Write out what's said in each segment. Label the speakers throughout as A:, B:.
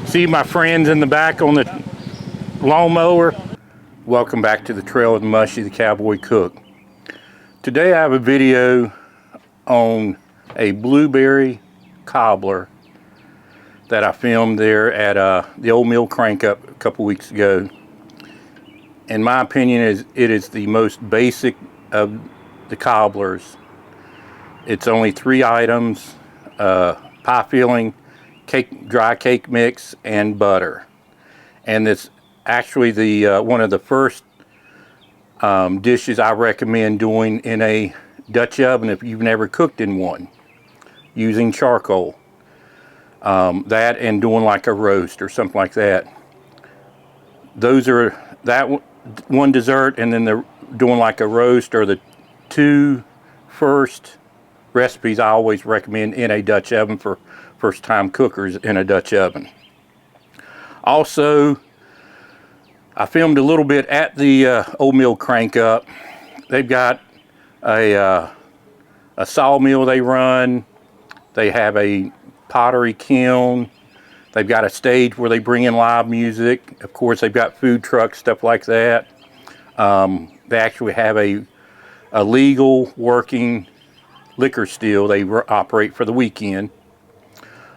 A: See my friends in the back on the lawnmower? Welcome back to the Trail of the Mushy, the Cowboy Cook. Today I have a video on a blueberry cobbler that I filmed there at the old mill crank up a couple weeks ago. In my opinion, it is the most basic of the cobblers. It's only 3 items, pie filling, dry cake mix, and butter. And it's actually the one of the first dishes I recommend doing in a Dutch oven if you've never cooked in one, using charcoal. That and doing like a roast or something like that. Those are that one dessert, and then doing like a roast are the 2 first recipes I always recommend in a Dutch oven for first time cookers in a Dutch oven. Also, I filmed a little bit at the old mill crank up. They've got a sawmill they run. They have a pottery kiln. They've got a stage where they bring in live music. Of course, they've got food trucks, stuff like that. They actually have a legal working liquor still they operate for the weekend.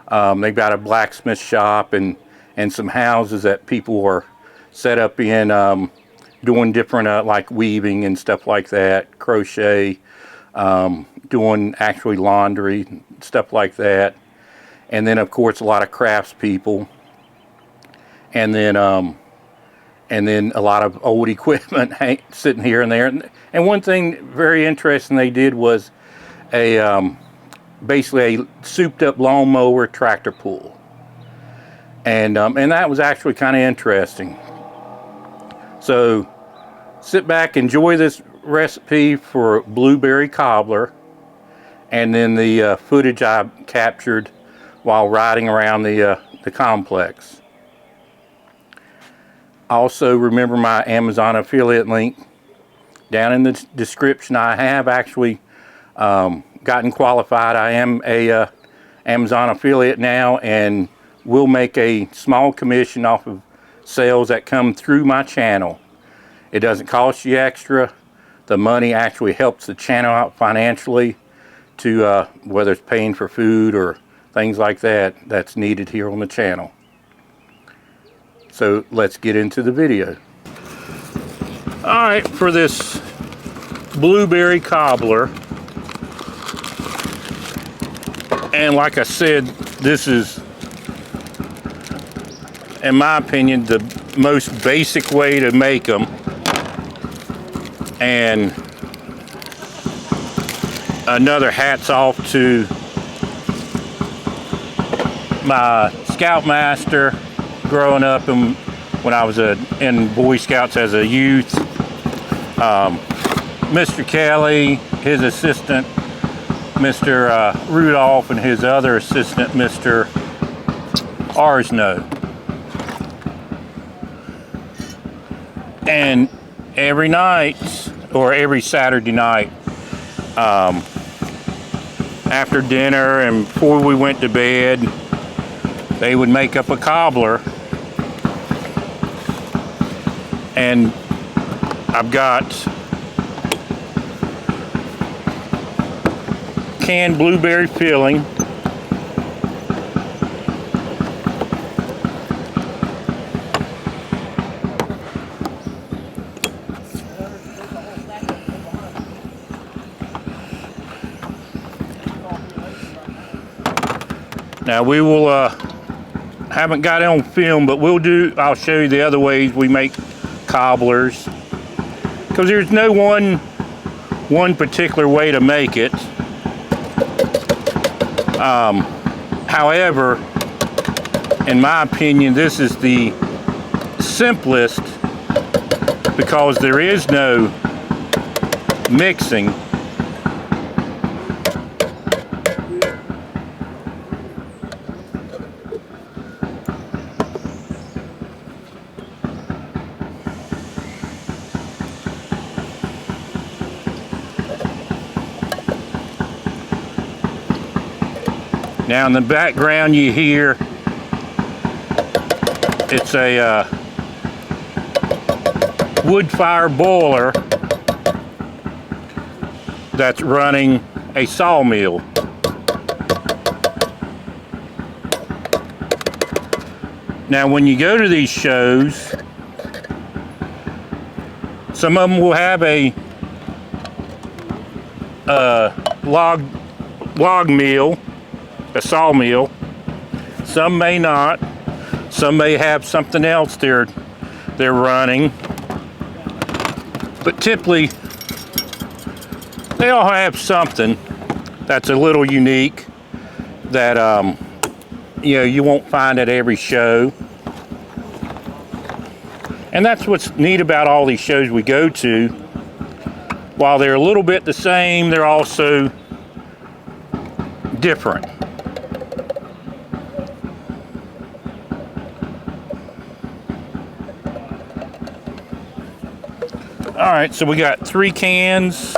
A: They've got a blacksmith shop and some houses that people are set up in, doing different like weaving and stuff like that, crochet, doing actually laundry, stuff like that. And then of course a lot of crafts people, and then a lot of old equipment sitting here and there. And one thing very interesting they did was basically a souped up lawnmower tractor pull, and that was actually kind of interesting. So sit back, enjoy this recipe for blueberry cobbler, and then the footage I captured while riding around the complex. Also, remember my Amazon affiliate link down in the description. I have actually gotten qualified. I am a Amazon affiliate now, and will make a small commission off of sales that come through my channel. It doesn't cost you extra. The money actually helps the channel out financially, to whether it's paying for food or things like that that's needed here on the channel. So let's get into the video. Alright, for this blueberry cobbler, and like I said, this is, in my opinion, the most basic way to make them. And another hats off to my scoutmaster growing up, and when I was in Boy Scouts as a youth, Mr. Kelly, his assistant Mr. Rudolph, and his other assistant Mr. Arsno. And every night, or every Saturday night, after dinner and before we went to bed, they would make up a cobbler. And I've got canned blueberry filling, now we will haven't got it on film, but I'll show you the other ways we make cobblers, because there's no one particular way to make it. However, in my opinion, this is the simplest because there is no mixing. Now in the background you hear It's a wood fire boiler that's running a sawmill. Now when you go to these shows, some of them will have a log mill, a sawmill. Some may not. Some may have something else they're running. But typically, they all have something that's a little unique that you know, you won't find at every show. And that's what's neat about all these shows we go to. While they're a little bit the same, they're also different. All right, so we got 3 cans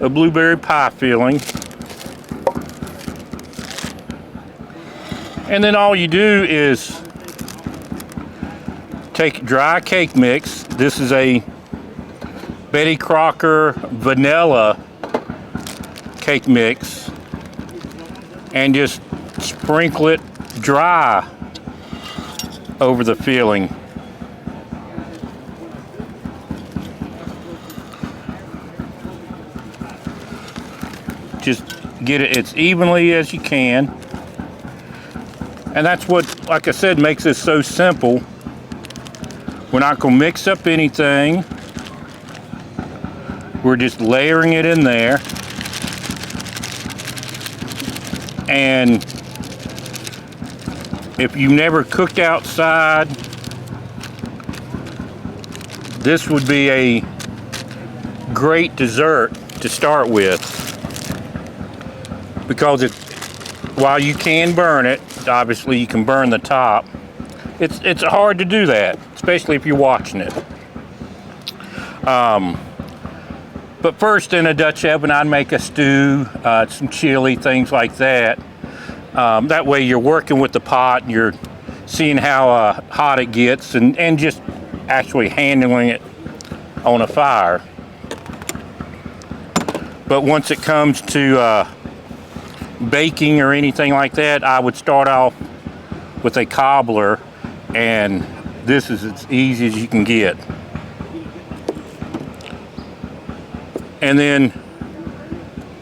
A: of blueberry pie filling. And then all you do is take dry cake mix. This is a Betty Crocker vanilla cake mix, and just sprinkle it dry over the filling. Just get it as evenly as you can. And that's what, like I said, makes this so simple. We're not going to mix up anything. We're just layering it in there. And if you've never cooked outside, this would be a great dessert to start with. Because while you can burn it, obviously you can burn the top. It's hard to do that, especially if you're watching it. But first, in a Dutch oven, I'd make a stew, some chili, things like that. That way you're working with the pot and you're seeing how hot it gets, and just actually handling it on a fire. But once it comes to baking or anything like that, I would start off with a cobbler, and this is as easy as you can get. And then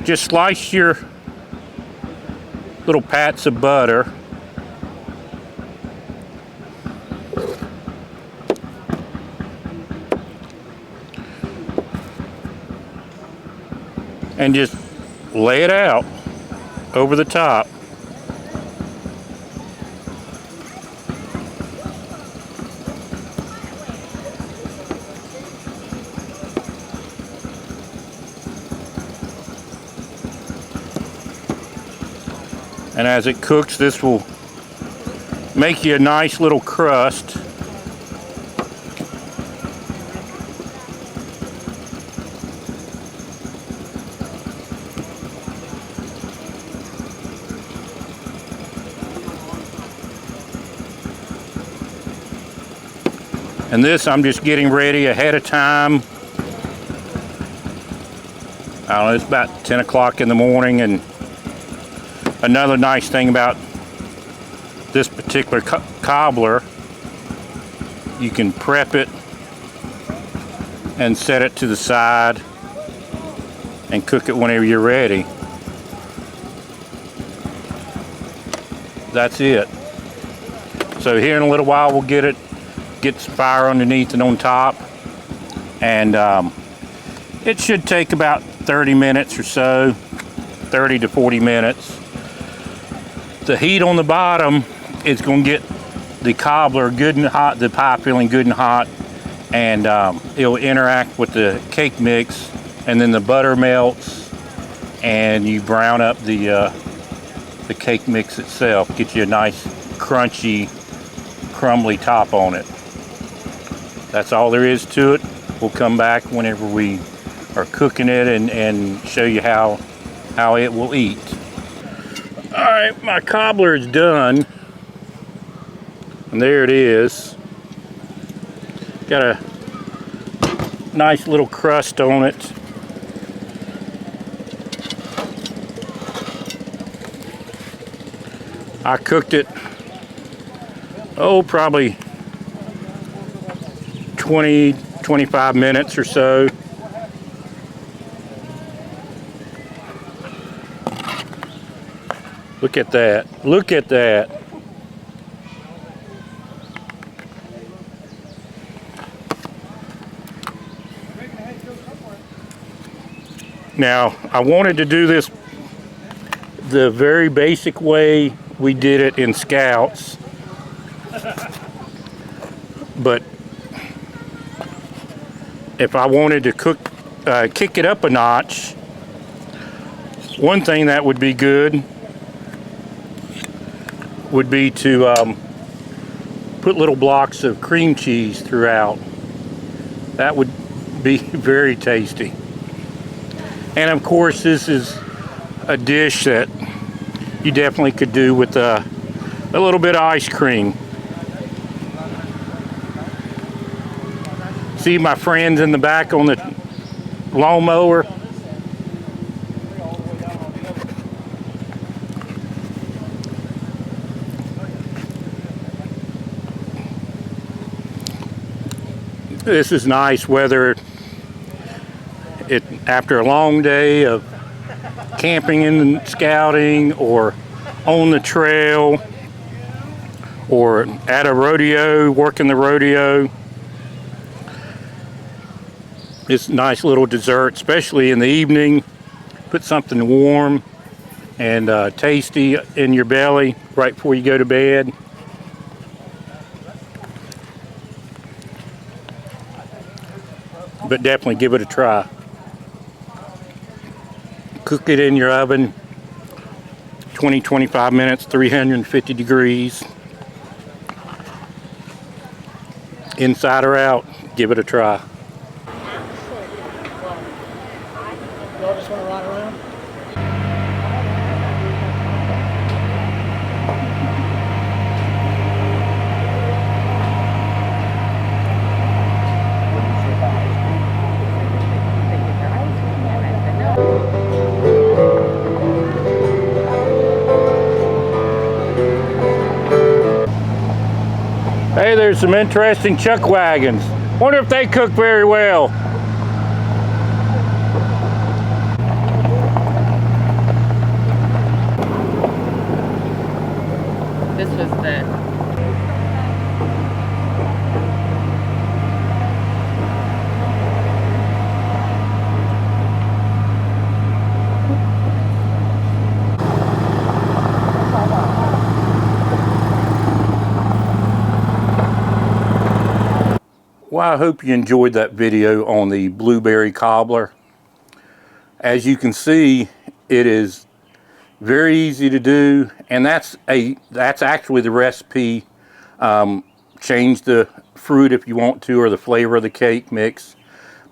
A: just slice your little pats of butter. And just lay it out over the top. And as it cooks, this will make you a nice little crust. And this I'm just getting ready ahead of time. I don't know, it's about 10 o'clock in the morning. And another nice thing about this particular cobbler, you can prep it and set it to the side and cook it whenever you're ready. That's it. So here in a little while we'll get some fire underneath and on top, and it should take about 30 minutes or so, 30 to 40 minutes. The heat on the bottom is going to get the cobbler good and hot, the pie filling good and hot, and it'll interact with the cake mix, and then the butter melts and you brown up the cake mix itself. Get you a nice crunchy, crumbly top on it. That's all there is to it. We'll come back whenever we are cooking it and show you how it will eat. All right, my cobbler is done. And there it is. Got a nice little crust on it. I cooked it, probably 20-25 minutes or so. Look at that. Look at that. Now, I wanted to do this the very basic way we did it in Scouts, but if I wanted to kick it up a notch, one thing that would be good would be to put little blocks of cream cheese throughout. That would be very tasty. And of course, this is a dish that you definitely could do with a little bit of ice cream. See my friends in the back on the lawnmower? This is nice weather. After a long day of camping and scouting, or on the trail, or at a rodeo, working the rodeo. It's a nice little dessert, especially in the evening. Put something warm and tasty in your belly right before you go to bed. But definitely give it a try. Cook it in your oven 20-25 minutes, 350 degrees. Inside or out, give it a try.
B: Y'all just want to ride around?
A: Hey, there's some interesting chuck wagons. Wonder if they cook very well.
C: This was the
A: Well, I hope you enjoyed that video on the blueberry cobbler. As you can see, it is very easy to do, and that's actually the recipe. Change the fruit if you want to, or the flavor of the cake mix,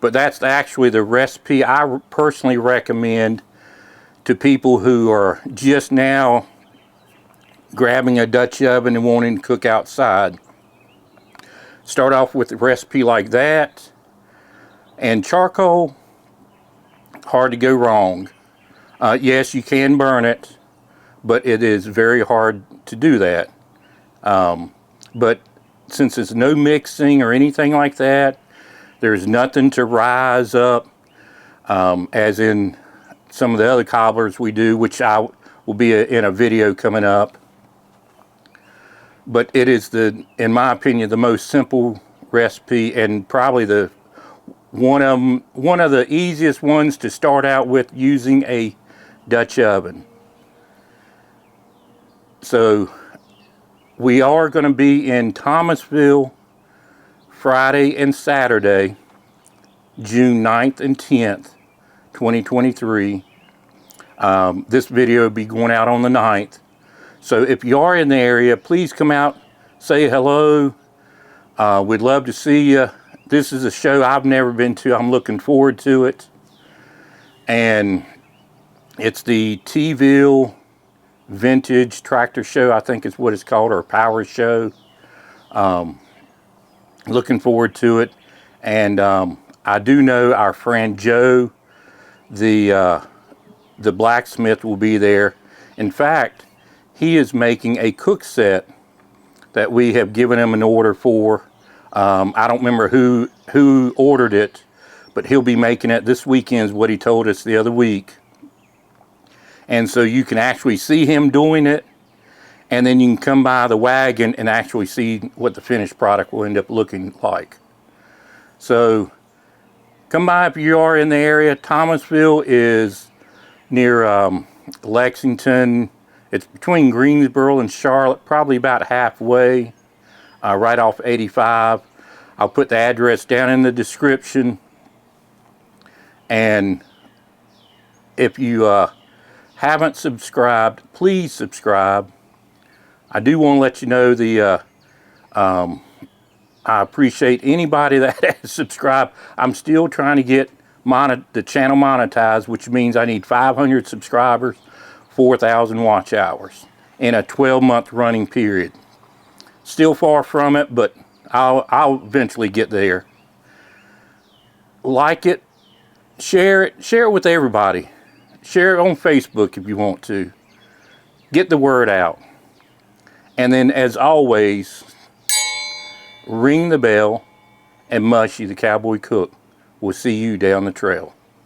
A: but that's actually the recipe I personally recommend to people who are just now grabbing a Dutch oven and wanting to cook outside. Start off with a recipe like that, and charcoal, hard to go wrong. Yes, you can burn it, but it is very hard to do that. But since there's no mixing or anything like that, there's nothing to rise up, as in some of the other cobblers we do, which I will be in a video coming up. But it is, in my opinion, the most simple recipe, and probably one of the easiest ones to start out with using a Dutch oven. So we are going to be in Thomasville Friday and Saturday, June 9th and 10th, 2023. This video will be going out on the 9th. So if you are in the area, please come out, say hello. We'd love to see you. This is a show I've never been to. I'm looking forward to it. And it's the T-Ville Vintage Tractor Show, I think is what it's called, or Power Show. Looking forward to it. And I do know our friend Joe, the blacksmith, will be there. In fact, he is making a cook set that we have given him an order for. I don't remember who ordered it, but he'll be making it this weekend, is what he told us the other week. And so you can actually see him doing it, and then you can come by the wagon and actually see what the finished product will end up looking like. So come by if you are in the area. Thomasville is near Lexington. It's between Greensboro and Charlotte, probably about halfway, right off 85. I'll put the address down in the description. And if you haven't subscribed, please subscribe. I do want to let you know I appreciate anybody that has subscribed. I'm still trying to get the channel monetized, which means I need 500 subscribers, 4,000 watch hours in a 12-month running period. Still far from it, but I'll eventually get there. Like it, share it with everybody. Share it on Facebook if you want to. Get the word out. And then, as always, ring the bell, and Mushy the Cowboy Cook will see you down the trail.